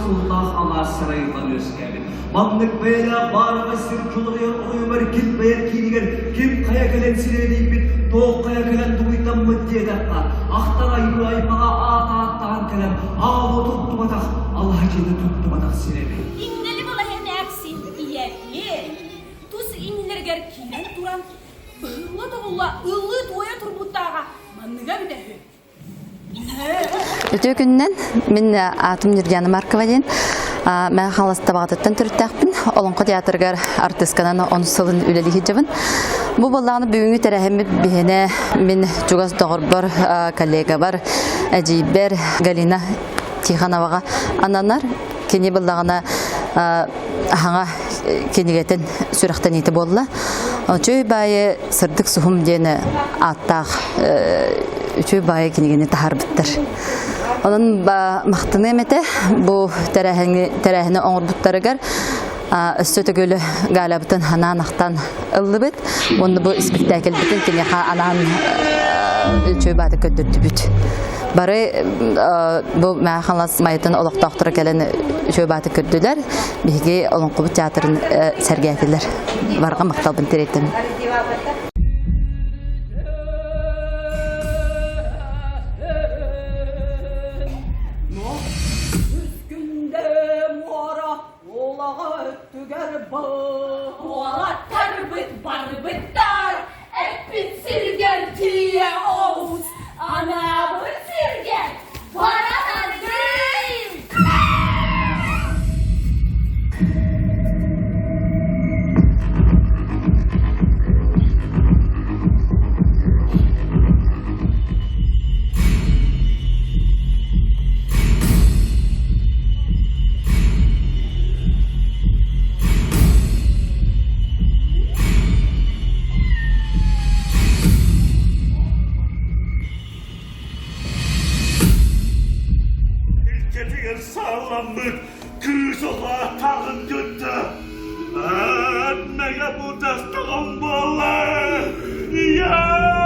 Resulullah Allah sarayından özgəbin. Mamlık böyle bağırma sırtılığıyor, uyumar kim bayar kiniger, kim kaya gelen sileydik bit, doğuk kaya gelen duğuytan mı diye dakka. Ahtar ayru aymağa ağatağın kalem, ağabı tuttu batak, Allah cedi tuttu batak sileydik. İnneli bala hem eksin diye, tuz inneler ger kilen duran, ıhlı doğulla, ıhlı doğuya turbuttağa, manныга bidehi. Өтө күннен мен Атым Нурганы Маркова дейін мен халаста бағдаттан түрттәқпін. Олонқы театргар артисткананы 10 сылын үлелі жабын. Бұл болағыны бүгінгі тәрәхемі бейіне мен Жугас Доғыр бар, коллега бар, Әжейбер, Галина Тихановаға ананар. Кені болағына аңа кенегетін сүрақтан еті болла. Чөй байы сырдық сұхым дейіні аттақ үчүй байы кенегені тахар біттір. Onun maqtını emete bu tərəhini oңыр buttарыгар өссөті көлі ғалабытын хананақтан ыллы біт. Оны bu спектакль бітін кенеға анан үчүй бады көндірді бүт. Бары bu мәханлас майытын олықтақтыры кәлін үчүй бады көрділер. Беге Олонқұбы театрын сәргәтілер. Барға мақталбын тереттім. Sağlamlık kırsola takın götü. Neye bu destağım bağlı? Ya!